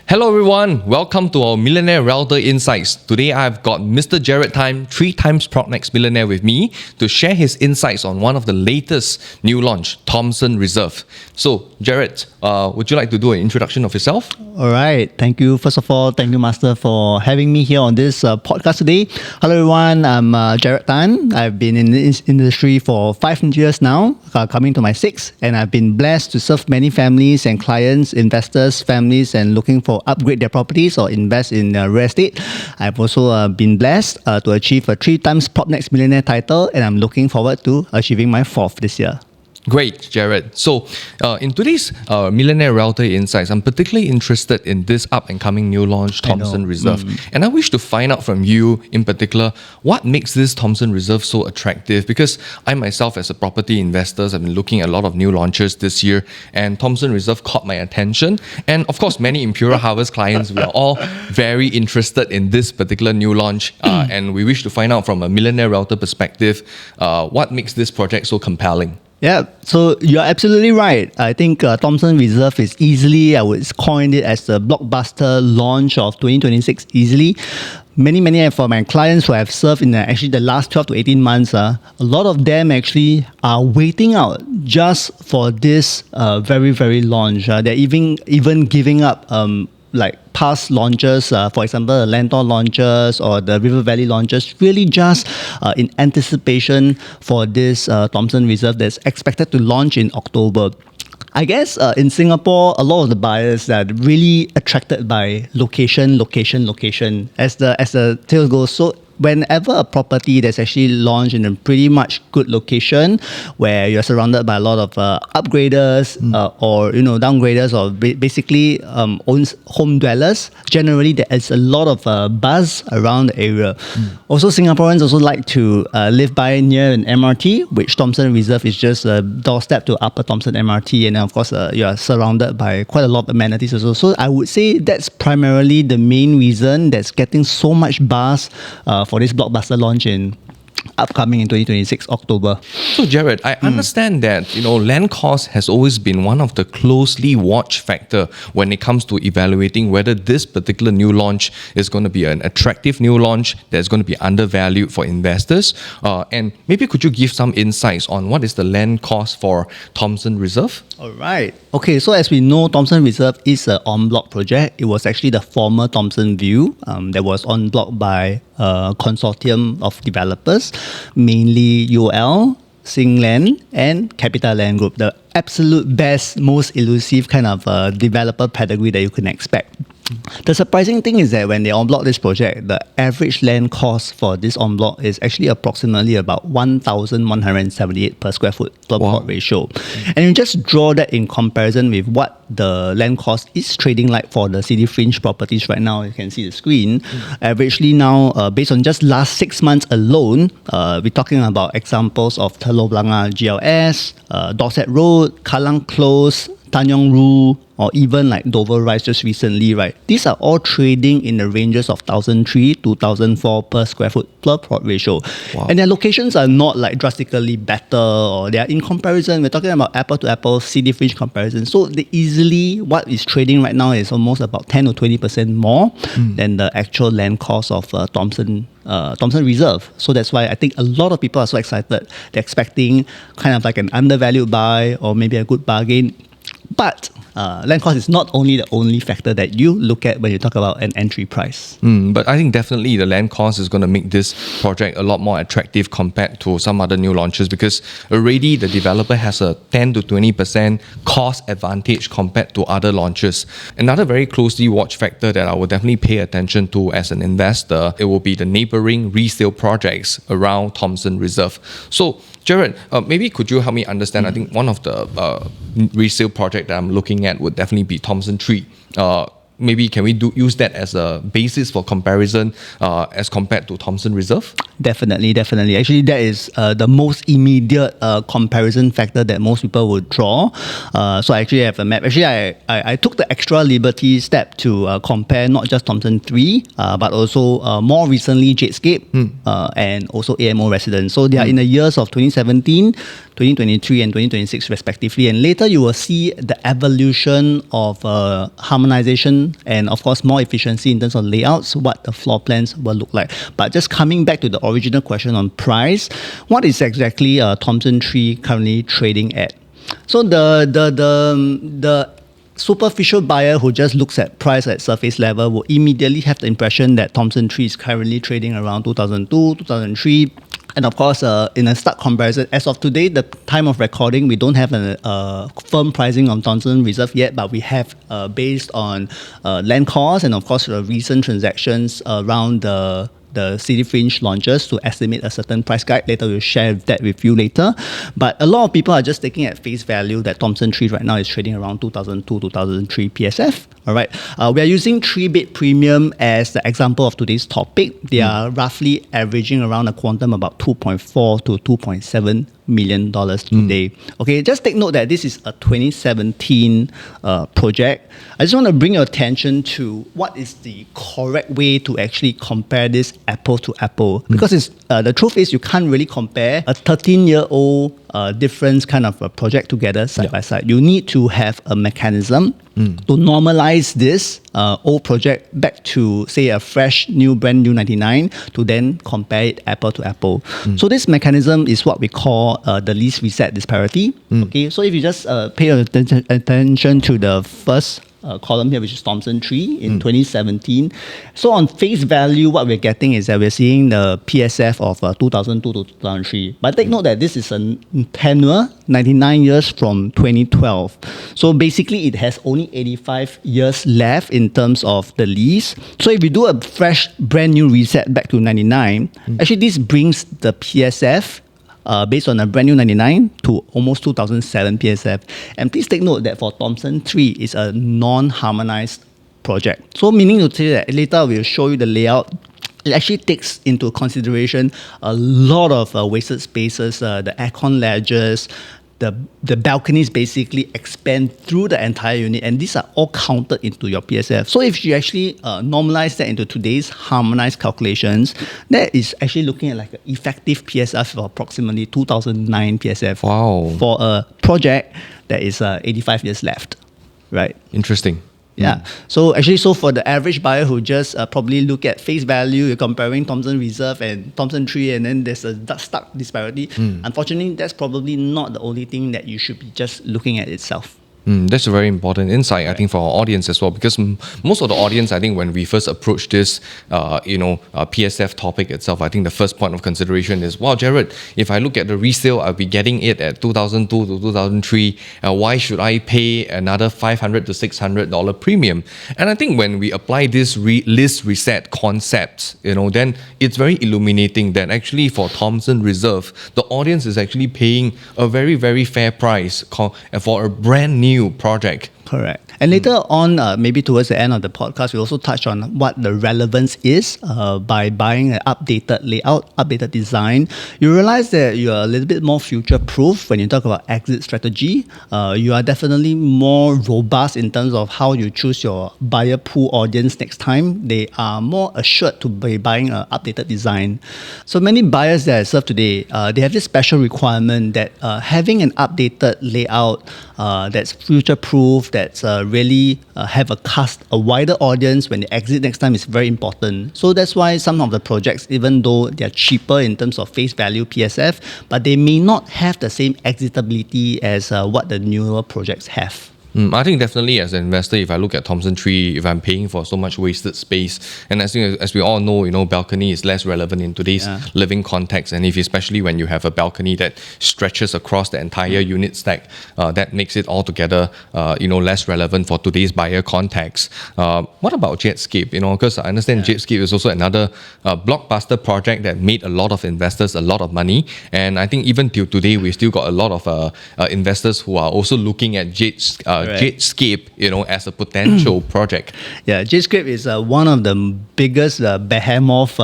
Hello everyone, welcome to our Millionaire Realtor Insights. Today I've got Mr. Jared Time, 3 times PropNex Millionaire with me to share his insights on one of the latest new launch, Thomson Reserve. So Jared, would you like to do an introduction of yourself? All right. Thank you. First of all, thank you, Master, for having me here on this podcast today. Hello, everyone. I'm Jared Tan. I've been in this industry for 5 years now, coming to my 6th, and I've been blessed to serve many families and clients, investors, families, and looking for upgrade their properties or invest in real estate. I've also been blessed to achieve a 3 times PropNex Millionaire title, and I'm looking forward to achieving my 4th this year. Great, Jared. So, in today's Millionaire Realtor Insights, I'm particularly interested in this up-and-coming new launch, Thomson Reserve. And I wish to find out from you, in particular, what makes this Thomson Reserve so attractive? Because I myself, as a property investor, have been looking at a lot of new launches this year, and Thomson Reserve caught my attention. And of course, many Imperial Harvest clients, we are all very interested in this particular new launch. And we wish to find out from a Millionaire Realtor perspective, what makes this project so compelling? Yeah, so you're absolutely right. I think Thomson Reserve is easily, I would coin it as the blockbuster launch of 2026 easily. Many of my clients who have served in actually the last 12 to 18 months, a lot of them actually are waiting out just for this very launch. They're even giving up like past launches, for example, the Lentor launches or the River Valley launches, really just in anticipation for this Thomson Reserve that's expected to launch in October. I guess in Singapore, a lot of the buyers are really attracted by location, as the tale goes. So whenever a property that's actually launched in a pretty much good location where you're surrounded by a lot of upgraders or downgraders or basically owns home dwellers, generally there is a lot of buzz around the area. Also, Singaporeans also like to live by near an MRT, which Thomson Reserve is just a doorstep to Upper Thomson MRT, and then of course you are surrounded by quite a lot of amenities also. So I would say that's primarily the main reason that's getting so much buzz for this blockbuster launch upcoming in 2026 October. So Jared, I understand that land cost has always been one of the closely watched factor when it comes to evaluating whether this particular new launch is going to be an attractive new launch that's going to be undervalued for investors. And maybe could you give some insights on what is the land cost for Thomson Reserve? All right. Okay, so as we know, Thomson Reserve is an en-bloc project. It was actually the former Thomson View that was en bloc by a consortium of developers, mainly UOL, Singland, and CapitaLand Group, the absolute best, most elusive kind of developer pedigree that you can expect. The surprising thing is that when they en bloc this project, the average land cost for this en bloc is actually approximately about 1,178 per square foot per plot ratio. And you just draw that in comparison with what the land cost is trading like for the city fringe properties right now. You can see the screen. Averagely now, based on just last 6 months alone, we're talking about examples of Telok Blangah GLS, Dorset Road, Kallang Close, Tanjong Rhu, or even like Dover Rise just recently, right? These are all trading in the ranges of 1,003 to 1,004 per square foot per plot ratio. And their locations are not like drastically better, or they are in comparison. We're talking about apple to apple city fringe comparison. So what is trading right now is almost about 10 to 20% more than the actual land cost of Thomson Reserve. So that's why I think a lot of people are so excited. They're expecting kind of like an undervalued buy or maybe a good bargain. But land cost is not only the only factor that you look at when you talk about an entry price. But I think definitely the land cost is going to make this project a lot more attractive compared to some other new launches, because already the developer has a 10 to 20% cost advantage compared to other launches. Another very closely watched factor that I will definitely pay attention to as an investor, it will be the neighboring resale projects around Thomson Reserve. So Jared, maybe could you help me understand? I think one of the resale project that I'm looking at would definitely be Thomson 3. Maybe can we use that as a basis for comparison as compared to Thomson Reserve? Definitely. Actually, that is the most immediate comparison factor that most people would draw. So I actually have a map. Actually, I took the extra liberty step to compare not just Thomson 3, but also more recently Jadescape and also AMO Residence. So they are in the years of 2017, 2023 and 2026 respectively. And later you will see the evolution of harmonization location, and of course more efficiency in terms of layouts, what the floor plans will look like. But just coming back to the original question on price, what is exactly Thomson 3 currently trading at? So the superficial buyer who just looks at price at surface level will immediately have the impression that Thomson 3 is currently trading around 2002, 2003. And of course, in a stark comparison, as of today, the time of recording, we don't have a firm pricing on Thomson Reserve yet, but we have based on land costs and of course recent transactions around the city fringe launches to estimate a certain price guide. Later, we'll share that with you later. But a lot of people are just taking at face value that Thomson 3 right now is trading around 2002, 2003 PSF. All right. We are using 3-bit premium as the example of today's topic. They are roughly averaging around a quantum about $2.4 to $2.7 million today. Okay, just take note that this is a 2017 project. I just want to bring your attention to what is the correct way to actually compare this apple to apple, because it's the truth is you can't really compare a 13-year-old difference kind of a project together side by side. You need to have a mechanism to normalize this old project back to, say, a fresh, new, brand new 99 to then compare it apple to apple. So this mechanism is what we call the least reset disparity. Okay, so if you just pay attention to the first column here, which is Thomson 3 in 2017. So on face value, what we're getting is that we're seeing the PSF of 2002 to 2003. But take note that this is a tenure, 99 years from 2012. So basically, it has only 85 years left in terms of the lease. So if we do a fresh, brand new reset back to 99, actually this brings the PSF based on a brand new 99 to almost 2007 PSF. And please take note that for Thomson 3, it's a non-harmonized project. So meaning to say that later we'll show you the layout. It actually takes into consideration a lot of wasted spaces, the aircon ledges, the balconies basically expand through the entire unit, and these are all counted into your PSF. So if you actually normalize that into today's harmonized calculations, that is actually looking at like an effective PSF of approximately 2009 PSF. Wow. For a project that is 85 years left, right? Interesting. Yeah. So actually, for the average buyer who just probably look at face value, you're comparing Thomson Reserve and Thomson 3, and then there's a stark disparity. Unfortunately, that's probably not the only thing that you should be just looking at itself. That's a very important insight, I think, for our audience as well, because most of the audience, I think, when we first approach this, PSF topic itself, I think the first point of consideration is, wow, Jared, if I look at the resale, I'll be getting it at 2002 to 2003. Why should I pay another $500 to $600 premium? And I think when we apply this list reset concept, then it's very illuminating that actually for Thomson Reserve, the audience is actually paying a very, very fair price for a brand new project. Correct. And later on, maybe towards the end of the podcast, we also touch on what the relevance is by buying an updated layout, updated design. You realize that you are a little bit more future-proof when you talk about exit strategy. You are definitely more robust in terms of how you choose your buyer pool audience next time. They are more assured to be buying an updated design. So many buyers that I serve today, they have this special requirement that having an updated layout that's future-proof, that's really have a wider audience when they exit next time is very important. So that's why some of the projects, even though they're cheaper in terms of face value PSF, but they may not have the same exitability as what the newer projects have. I think definitely as an investor, if I look at Thomson 3, if I'm paying for so much wasted space, and as we all know, balcony is less relevant in today's living context, and especially when you have a balcony that stretches across the entire unit stack, that makes it altogether, less relevant for today's buyer context. What about Jetscape? Because I understand Jetscape is also another blockbuster project that made a lot of investors a lot of money, and I think even till today, we still got a lot of investors who are also looking at Jetscape, as a potential project. Yeah, Jetscape is one of the biggest behemoth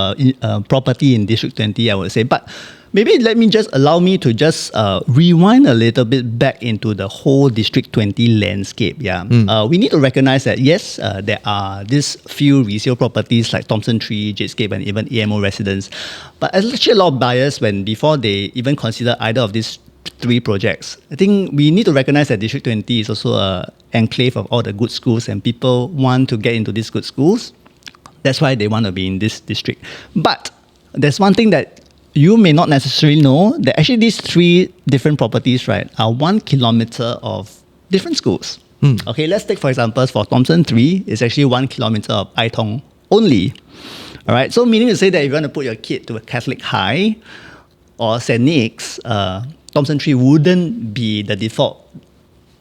property in District 20, I would say. But maybe allow me to just rewind a little bit back into the whole District 20 landscape. We need to recognize that, yes, there are these few resale properties like Thomson 3, Jetscape, and even EMO Residence. But actually a lot of buyers, before they even consider either of these three projects, I think we need to recognize that District 20 is also enclave of all the good schools, and people want to get into these good schools. That's why they want to be in this district. But there's one thing that you may not necessarily know, that actually these 3 different properties, right, are 1 kilometer of different schools. Okay, let's take for example, for Thomson 3, it's actually 1 kilometer of Aitong only. All right, so meaning to say that if you want to put your kid to a Catholic high or St. Nick's, Thomson 3 wouldn't be the default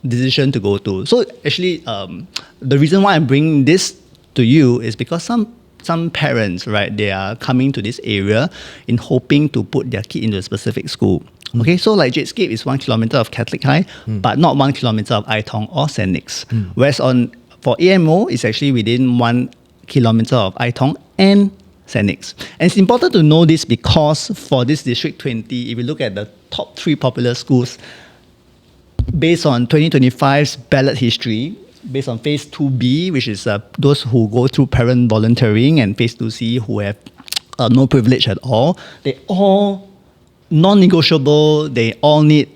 decision to go to. So actually, the reason why I'm bringing this to you is because some parents, right, they are coming to this area in hoping to put their kid into a specific school. Okay, so like Jadescape is 1 kilometer of Catholic high, but not 1 kilometer of Aitong or St. Nick's. Whereas for AMO, it's actually within 1 kilometer of Aitong and St. Nick's. And it's important to know this because for this District 20, if you look at the top 3 popular schools, based on 2025's ballot history, based on Phase 2B, which is those who go through parent volunteering, and Phase 2C who have no privilege at all, they all non-negotiable, they all need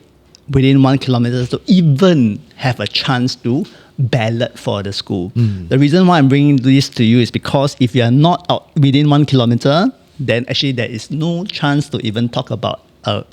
within 1 kilometer to even have a chance to ballot for the school. The reason why I'm bringing this to you is because if you are not out within 1 kilometer, then actually there is no chance to even talk about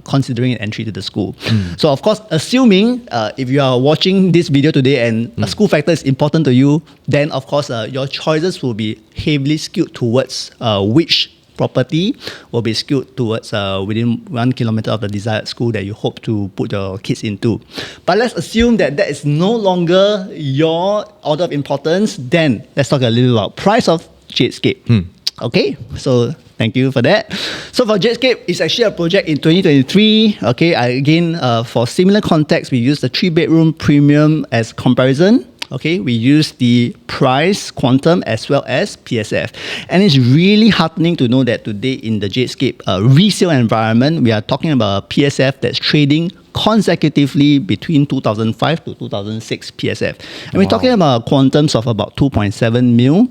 considering an entry to the school. So of course, assuming if you are watching this video today and a school factor is important to you, then of course your choices will be heavily skewed towards which property will be skewed towards within 1 kilometer of the desired school that you hope to put your kids into. But let's assume that that is no longer your order of importance. Then let's talk a little about price of Jadescape. Okay, so thank you for that. So for Jadescape, it's actually a project in 2023. Okay, again, for similar context, we use the 3-bedroom premium as comparison. Okay, we use the price quantum as well as PSF. And it's really heartening to know that today in the Jadescape resale environment, we are talking about a PSF that's trading consecutively between 2005 to 2006 PSF. And we're talking about quantums of about 2.7 mil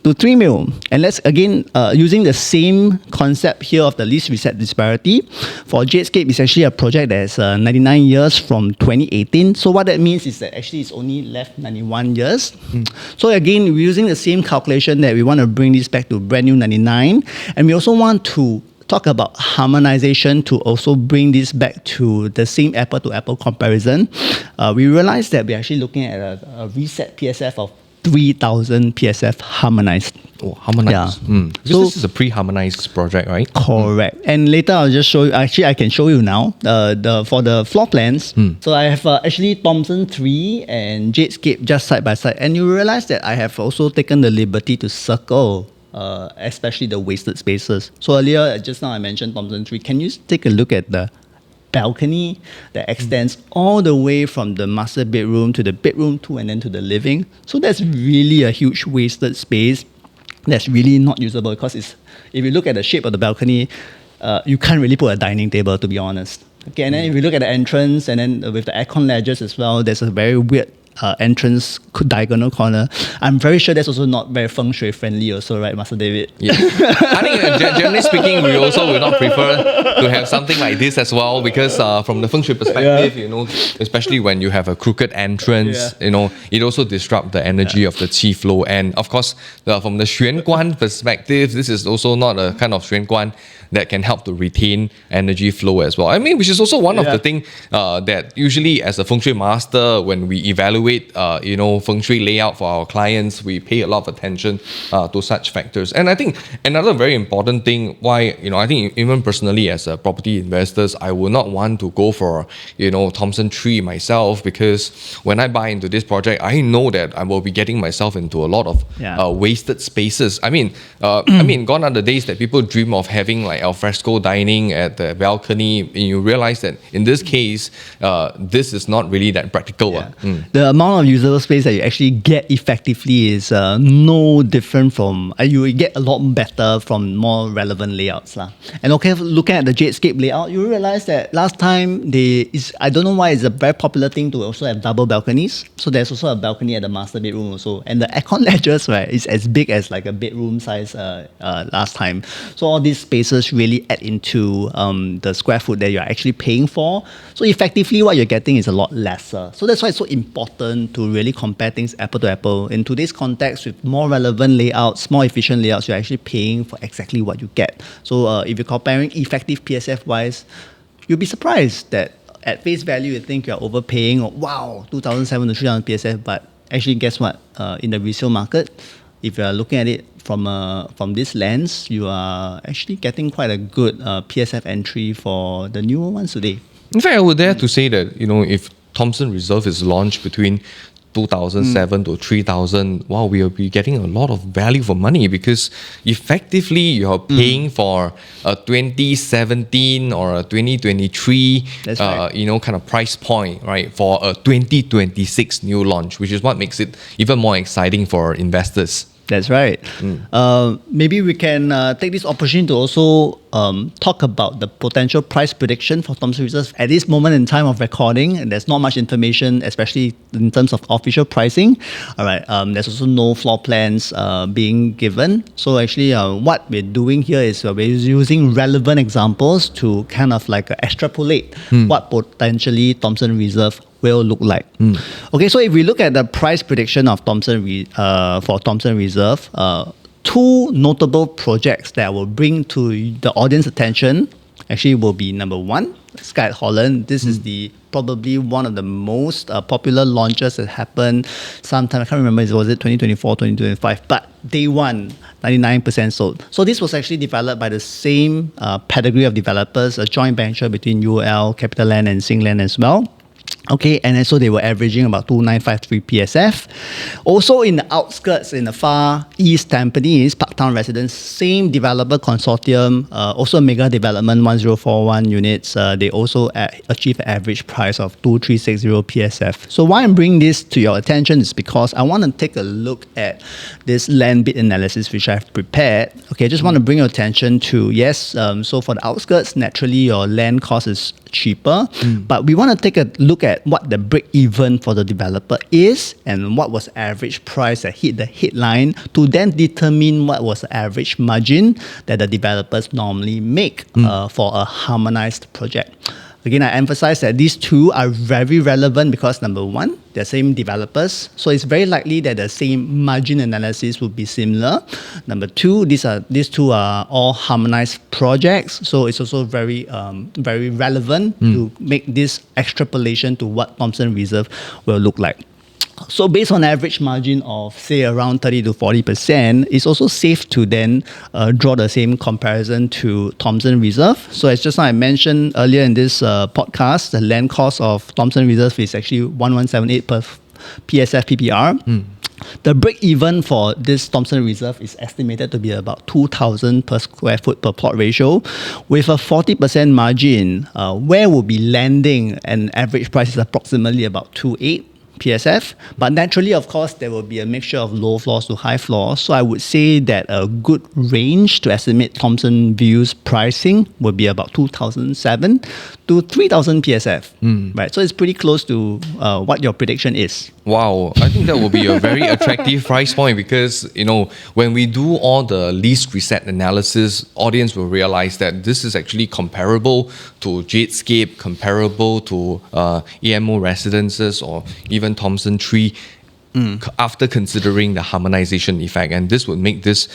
to 3 mil. And let's again, using the same concept here of the lease reset disparity, for Jadescape, it's actually a project that's 99 years from 2018. So what that means is that actually it's only left 91 years. So again, we're using the same calculation that we want to bring this back to brand new 99. And we also want to talk about harmonization to also bring this back to the same apple-to-apple comparison. We realized that we're actually looking at a reset PSF of 3,000 PSF harmonized. Oh, harmonized. Yeah. Because this is a pre-harmonized project, right? Correct. And later I'll just show you, actually I can show you now, for the floor plans. So I have actually Thomson 3 and Jadescape just side by side. And you realize that I have also taken the liberty to circle especially the wasted spaces. So earlier, just now I mentioned Thomson 3. Can you take a look at the balcony that extends all the way from the master bedroom to the bedroom 2 and then to the living? So that's really a huge wasted space that's really not usable because if you look at the shape of the balcony, you can't really put a dining table, to be honest. Okay, and then if you look at the entrance and then with the aircon ledges as well, there's a very weird entrance diagonal corner. I'm very sure that's also not very feng shui friendly also, right, Master David? Yeah. I think generally speaking, we also would not prefer to have something like this as well because from the feng shui perspective, you know, especially when you have a crooked entrance, you know, it also disrupts the energy of the qi flow. And of course, from the xuan guan perspective, this is also not a kind of xuan guan that can help to retain energy flow as well. I mean, which is also one of the things that usually as a feng shui master, when we evaluate, you know, feng shui layout for our clients, we pay a lot of attention to such factors. And I think another very important thing why, you know, I think even personally as a property investors, I would not want to go for, you know, Thomson 3 myself because when I buy into this project, I know that I will be getting myself into a lot of wasted spaces. I mean, gone are the days that people dream of having like alfresco dining at the balcony, and you realize that in this case, this is not really that practical. The amount of usable space that you actually get effectively is no different from, you will get a lot better from more relevant layouts. And okay, looking at the Jadescape layout, you realize that last time, I don't know why it's a very popular thing to also have double balconies. So there's also a balcony at the master bedroom also. And the aircon ledges, right, is as big as like a bedroom size last time. So all these spaces really add into the square foot that you're actually paying for. So effectively, what you're getting is a lot lesser. So that's why it's so important important to really compare things apple to apple. In today's context, with more relevant layouts, more efficient layouts, you're actually paying for exactly what you get. So if you're comparing effective PSF-wise, you'll be surprised that at face value, you think you're overpaying, or wow, 2,700 to 3,000 PSF, but actually, guess what? In the resale market, if you're looking at it from this lens, you are actually getting quite a good PSF entry for the newer ones today. In fact, I would dare to say that, if Thomson Reserve is launched between 2007 to 3000, wow, we'll be getting a lot of value for money, because effectively you're paying for a 2017 or a 2023 That's right. kind of price point, right, for a 2026 new launch, which is what makes it even more exciting for investors. That's right. Maybe we can take this opportunity to also talk about the potential price prediction for Thomson Reserve. At this moment in time of recording, and there's not much information, especially in terms of official pricing. All right. There's also no floor plans being given. So actually, what we're doing here is we're using relevant examples to kind of like extrapolate what potentially Thomson Reserve will look like. Okay, so if we look at the price prediction of for Thomson Reserve, two notable projects that will bring to the audience attention actually will be number one, Sky at Holland. This is probably one of the most popular launches that happened sometime, I can't remember, was it 2024, 2025, but day one, 99% sold. So this was actually developed by the same pedigree of developers, a joint venture between UL, CapitaLand and Singland as well. Okay, and so they were averaging about 2,953 PSF. Also in the outskirts, in the far east Tampines, Parktown Residence, same developer consortium, also mega development, 1041 units. They also achieved an average price of 2,360 PSF. So why I'm bringing this to your attention is because I want to take a look at this land bid analysis which I've prepared. Okay, I just want to bring your attention to, yes, so for the outskirts, naturally your land cost is cheaper, but we want to take a look at what the break even for the developer is and what was average price that hit the headline, to then determine what was the average margin that the developers normally make for a harmonized project. Again, I emphasize that these two are very relevant because number one, they're same developers, so it's very likely that the same margin analysis would be similar. Number two, these two are all harmonized projects, so it's also very relevant to make this extrapolation to what Thomson Reserve will look like. So based on average margin of say around 30 to 40%, it's also safe to then draw the same comparison to Thomson Reserve. So as just now I mentioned earlier in this podcast, the land cost of Thomson Reserve is actually 1178 per PSF PPR. The break even for this Thomson Reserve is estimated to be about 2,000 per square foot per plot ratio, with a 40% margin. Where we'll be landing an average price is approximately about 2.8 PSF, but naturally, of course, there will be a mixture of low floors to high floors. So I would say that a good range to estimate Thomson View's pricing would be about 2,007 to 3,000 PSF. Right, so it's pretty close to what your prediction is. Wow, I think that will be a very attractive price point, because when we do all the lease reset analysis, audience will realize that this is actually comparable to Jadescape, comparable to EMO Residences, or even Thomson Tree, after considering the harmonization effect. And this would make this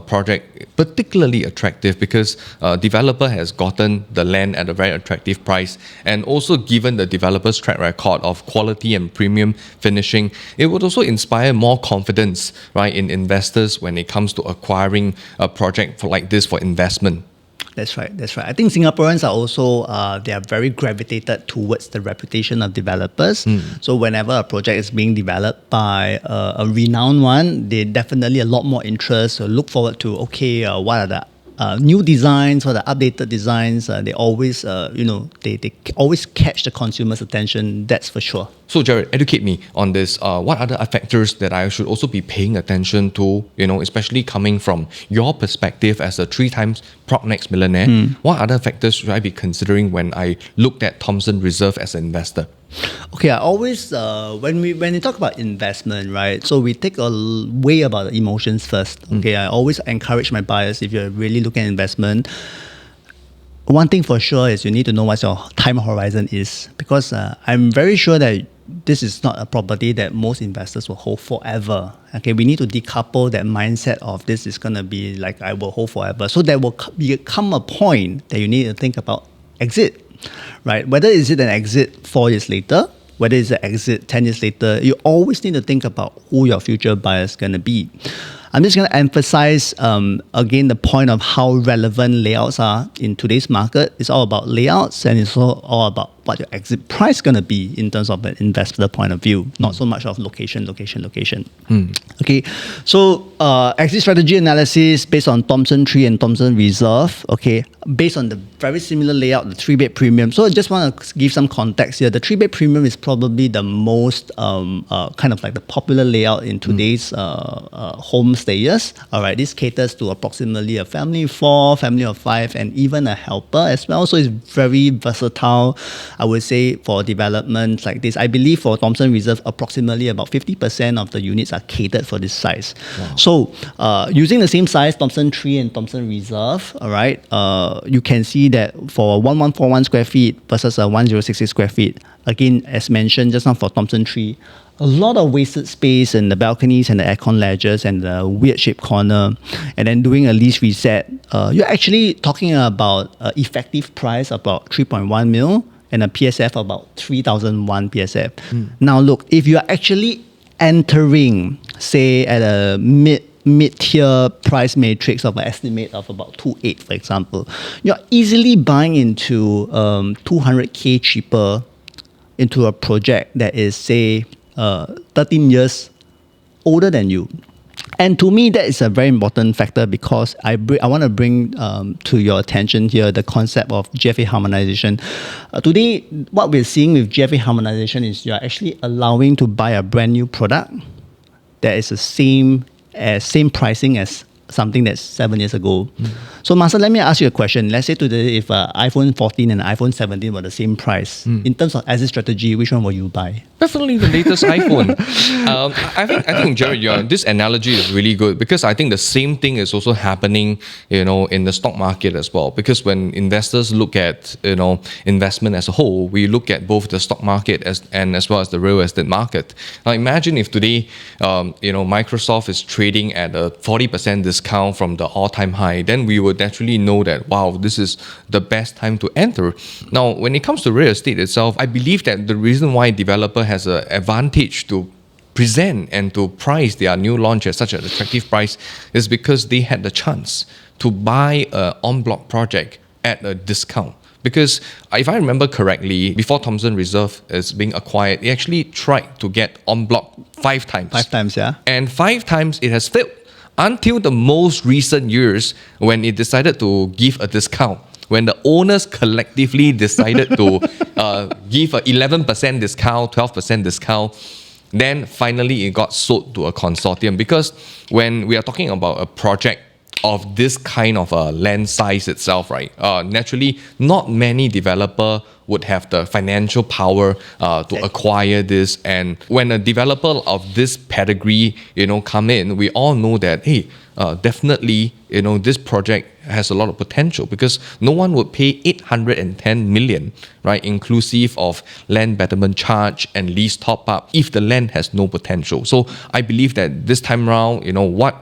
project particularly attractive because developer has gotten the land at a very attractive price, and also given the developer's track record of quality and premium finishing, it would also inspire more confidence, right, in investors when it comes to acquiring a project like this for investment. That's right. I think Singaporeans are also, they are very gravitated towards the reputation of developers. So whenever a project is being developed by a renowned one, they definitely a lot more interest. So look forward to, what are the new designs or the updated designs. They always, they always catch the consumer's attention, that's for sure. So Jared, educate me on this. What other factors that I should also be paying attention to, especially coming from your perspective as a 3 times PropNex Millionaire? What other factors should I be considering when I looked at Thomson Reserve as an investor? Okay, I always, when we talk about investment, right, so we take a way about the emotions first. Okay, I always encourage my buyers, if you're really looking at investment, one thing for sure is you need to know what your time horizon is, because I'm very sure that this is not a property that most investors will hold forever. Okay, we need to decouple that mindset of this is going to be like I will hold forever. So there will become a point that you need to think about exit, right? Whether is it an exit 4 years later, whether it's an exit 10 years later, you always need to think about who your future buyer is going to be. I'm just going to emphasize again the point of how relevant layouts are in today's market. It's all about layouts, and it's all about what your exit price is going to be in terms of an investor point of view, not so much of location. Okay, so exit strategy analysis based on Thomson Tree and Thomson Reserve. Okay, based on the very similar layout, the 3-bed premium. So I just want to give some context here. The 3-bed premium is probably the most kind of like the popular layout in today's home stayers. All right, this caters to approximately a family of 4, family of 5, and even a helper as well. So it's very versatile, I would say, for developments like this. I believe for Thomson Reserve, approximately about 50% of the units are catered for this size. Wow. So using the same size, Thomson Tree and Thomson Reserve, all right, you can see that for 1141 square feet versus a 1066 square feet, again, as mentioned just now for Thomson Tree, a lot of wasted space in the balconies and the aircon ledges and the weird shaped corner, and then doing a lease reset, you're actually talking about effective price about 3.1 mil and a PSF about 3,001 PSF. Now look, if you're actually entering, say, at a mid-tier price matrix of an estimate of about 2.8, for example, you're easily buying into 200K cheaper into a project that is, say, 13 years older than you. And to me, that is a very important factor because I want to bring to your attention here the concept of GFA harmonization. Today, what we're seeing with GFA harmonization is you're actually allowing to buy a brand new product that is the same pricing as something that's 7 years ago. So Master, let me ask you a question. Let's say today if iPhone 14 and iPhone 17 were the same price, in terms of exit strategy, which one will you buy? Definitely the latest iPhone. I think Jared, this analogy is really good because I think the same thing is also happening, in the stock market as well. Because when investors look at, investment as a whole, we look at both the stock market as well as the real estate market. Now imagine if today, Microsoft is trading at a 40% discount from the all-time high, then we would naturally know that, wow, this is the best time to enter. Now, when it comes to real estate itself, I believe that the reason why developer has an advantage to present and to price their new launch at such an attractive price is because they had the chance to buy an en-bloc project at a discount. Because if I remember correctly, before Thomson Reserve is being acquired, they actually tried to get en-bloc 5 times. 5 times, yeah. And 5 times it has failed until the most recent years when it decided to give a discount. When the owners collectively decided to give an 11% discount, 12% discount, then finally it got sold to a consortium. Because when we are talking about a project of this kind of a land size itself, right? Naturally, not many developer would have the financial power to acquire this. And when a developer of this pedigree, come in, we all know that, hey, definitely, this project has a lot of potential because no one would pay 810 million, right, inclusive of land betterment charge and lease top up if the land has no potential. So I believe that this time around, what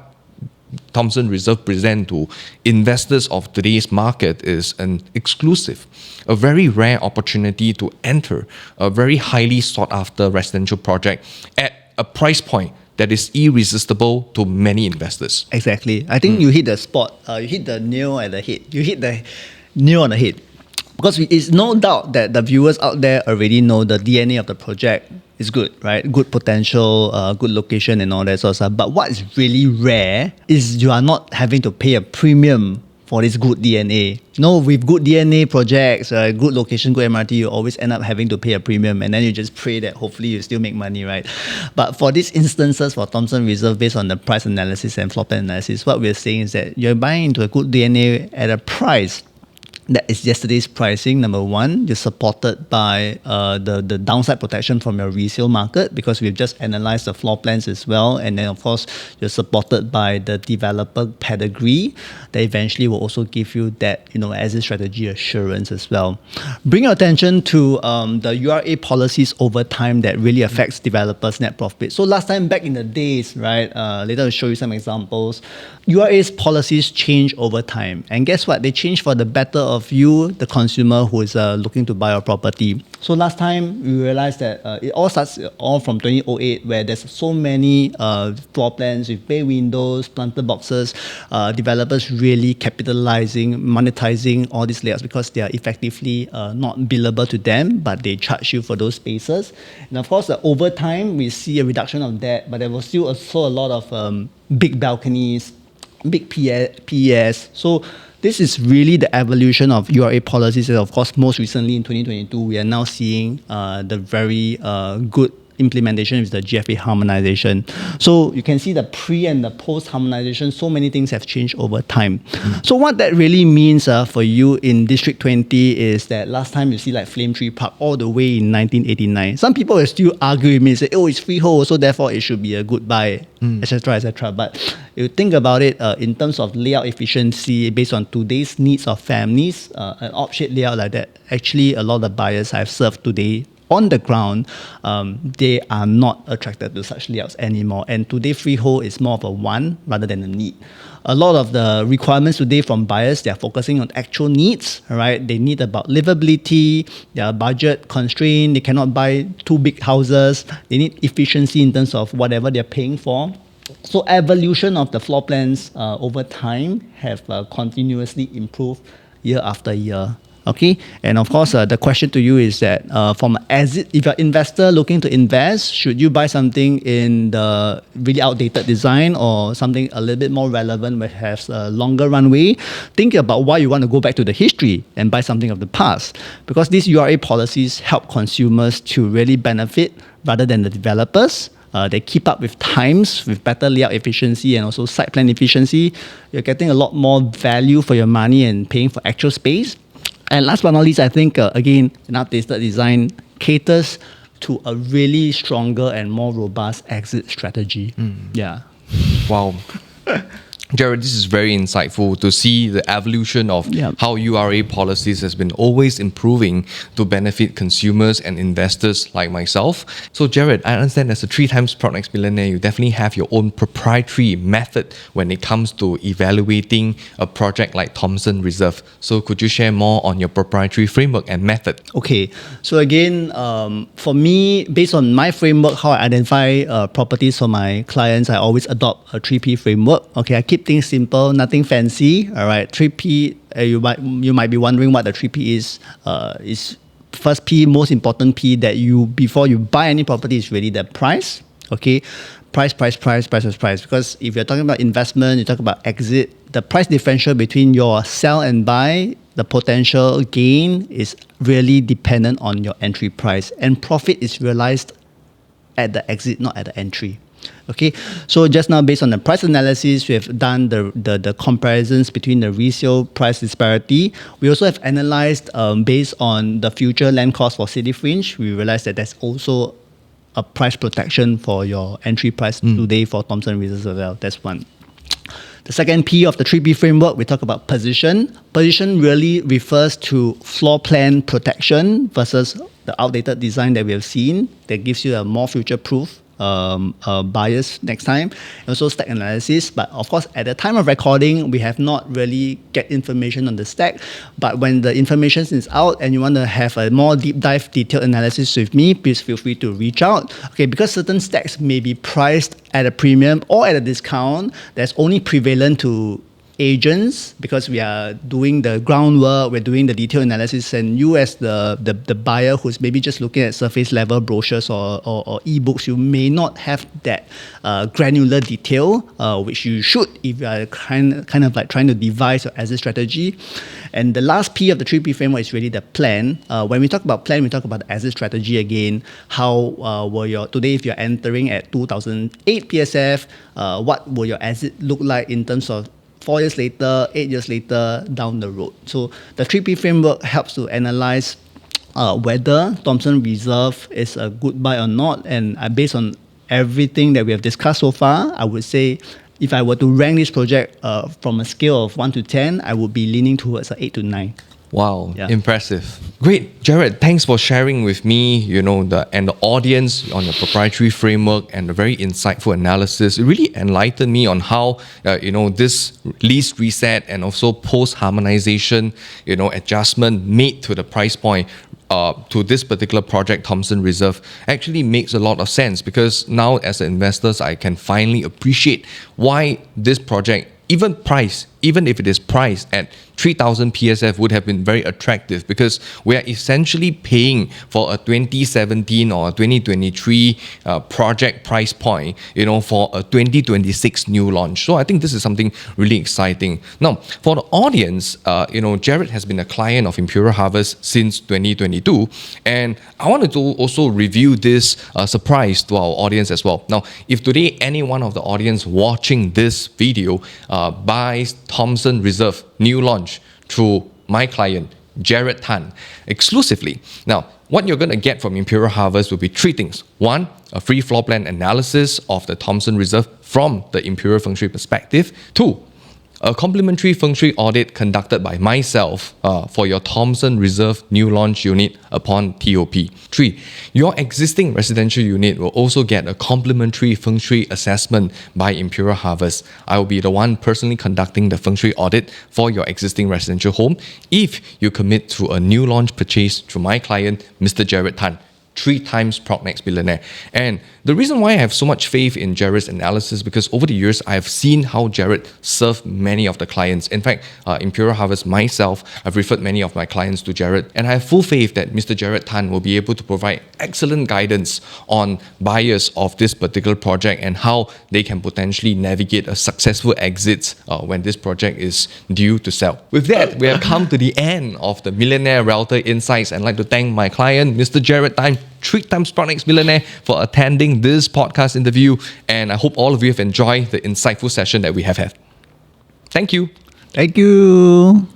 Thomson Reserve present to investors of today's market is an exclusive, a very rare opportunity to enter a very highly sought after residential project at a price point that is irresistible to many investors. Exactly. I think you hit the spot. You hit the nail at the head. You hit the nail on the head. Because it's no doubt that the viewers out there already know the DNA of the project is good, right? Good potential, good location and all that sort of stuff. But what is really rare is you are not having to pay a premium for this good DNA. With good DNA projects, good location, good MRT, you always end up having to pay a premium and then you just pray that hopefully you still make money, right? But for these instances for Thomson Reserve, based on the price analysis and floor plan analysis, what we're saying is that you're buying into a good DNA at a price That is yesterday's pricing, number one. You're supported by the downside protection from your resale market because we've just analyzed the floor plans as well. And then, of course, you're supported by the developer pedigree that eventually will also give you that, exit strategy assurance as well. Bring your attention to the URA policies over time that really affects developers' net profit. So last time back in the days, right, later I'll show you some examples. URA's policies change over time. And guess what? They change for the better of you, the consumer who is looking to buy a property. So last time we realized that it all starts all from 2008 where there's so many floor plans with bay windows, planter boxes, developers really capitalizing, monetizing all these layouts because they are effectively not billable to them, but they charge you for those spaces. And of course, over time, we see a reduction of that, but there was still also a lot of big balconies, big PES. So this is really the evolution of URA policies. And of course, most recently in 2022, we are now seeing the very good implementation with the GFA harmonization. So you can see the pre and the post harmonization, so many things have changed over time. So what that really means for you in District 20 is that last time you see like Flame Tree Park all the way in 1989. Some people will still argue with me and say, oh, it's freehold, so therefore it should be a good buy, etc., etc. But if you think about it in terms of layout efficiency based on today's needs of families, an off-shade layout like that, actually a lot of buyers I've served today on the ground, they are not attracted to such layouts anymore. And today, freehold is more of a want rather than a need. A lot of the requirements today from buyers, they're focusing on actual needs, right? They need about livability, their budget constraint, they cannot buy too big houses, they need efficiency in terms of whatever they're paying for. So evolution of the floor plans over time have continuously improved year after year. Okay, and of course, the question to you is that if you're an investor looking to invest, should you buy something in the really outdated design or something a little bit more relevant which has a longer runway? Think about why you want to go back to the history and buy something of the past, because these URA policies help consumers to really benefit rather than the developers. They keep up with times with better layout efficiency and also site plan efficiency. You're getting a lot more value for your money and paying for actual space. And last but not least, I think, again, an updated design caters to a really stronger and more robust exit strategy. Yeah. Wow. Jared, this is very insightful to see the evolution of how URA policies has been always improving to benefit consumers and investors like myself. So Jared, I understand as a 3 times PropNex Millionaire, you definitely have your own proprietary method when it comes to evaluating a project like Thomson Reserve. So could you share more on your proprietary framework and method? Okay, so again, for me, based on my framework, how I identify properties for my clients, I always adopt a 3P framework. Okay, I keep things simple, nothing fancy. All right, 3P. You might be wondering what the 3P is. Is first P, most important P that before you buy any property is really the price. Okay, price. Because if you're talking about investment, you talk about exit. The price differential between your sell and buy, the potential gain is really dependent on your entry price, and profit is realized at the exit, not at the entry. Okay, so just now based on the price analysis, we have done the comparisons between the resale price disparity. We also have analyzed based on the future land cost for city fringe. We realized that there's also a price protection for your entry price today for Thomson Reserve as well. That's one. The second P of the 3P framework, we talk about position. Position really refers to floor plan protection versus the outdated design that we have seen that gives you a more future-proof bias next time, and also stack analysis. But of course, at the time of recording, we have not really get information on the stack. But when the information is out and you want to have a more deep dive detailed analysis with me, please feel free to reach out. Okay, because certain stacks may be priced at a premium or at a discount that's only prevalent to agents, because we are doing the groundwork, we're doing the detailed analysis, and you as the buyer who's maybe just looking at surface level brochures or ebooks, you may not have that granular detail, which you should if you are kind of like trying to devise your exit strategy. And the last P of the 3P framework is really the plan. When we talk about plan, we talk about the exit strategy again. How today, if you're entering at 2008 PSF, what will your exit look like in terms of 4 years later, 8 years later, down the road. So the 3P framework helps to analyze whether Thomson Reserve is a good buy or not. And based on everything that we have discussed so far, I would say if I were to rank this project from a scale of 1 to 10, I would be leaning towards an 8 to 9. Wow, impressive. Great. Jared, thanks for sharing with me, the audience on the proprietary framework and the very insightful analysis. It really enlightened me on how, this lease reset and also post-harmonization, adjustment made to the price point to this particular project, Thomson Reserve, actually makes a lot of sense, because now as investors, I can finally appreciate why this project, even if it is priced at 3,000 PSF, would have been very attractive, because we are essentially paying for a 2017 or a 2023 project price point, for a 2026 new launch. So I think this is something really exciting. Now, for the audience, Jared has been a client of Imperial Harvest since 2022, and I wanted to also review this surprise to our audience as well. Now, if today any one of the audience watching this video buys Thomson Reserve new launch through my client, Jared Tan, exclusively. Now, what you're going to get from Imperial Harvest will be 3 things. 1, a free floor plan analysis of the Thomson Reserve from the Imperial Feng Shui perspective. 2, a complimentary Feng Shui audit conducted by myself for your Thomson Reserve new launch unit upon TOP. 3, your existing residential unit will also get a complimentary Feng Shui assessment by Imperial Harvest. I will be the one personally conducting the Feng Shui audit for your existing residential home if you commit to a new launch purchase through my client, Mr. Jared Tan. 3 times PropNex Millionaire. And the reason why I have so much faith in Jared's analysis, because over the years, I have seen how Jared served many of the clients. In fact, Imperial Harvest myself, I've referred many of my clients to Jared, and I have full faith that Mr. Jared Tan will be able to provide excellent guidance on buyers of this particular project and how they can potentially navigate a successful exit when this project is due to sell. With that, we have come to the end of the Millionaire Realtor Insights, and I'd like to thank my client, Mr. Jared Tan, 3 times PropNex Millionaire, for attending this podcast interview, and I hope all of you have enjoyed the insightful session that we have had. Thank you. Thank you.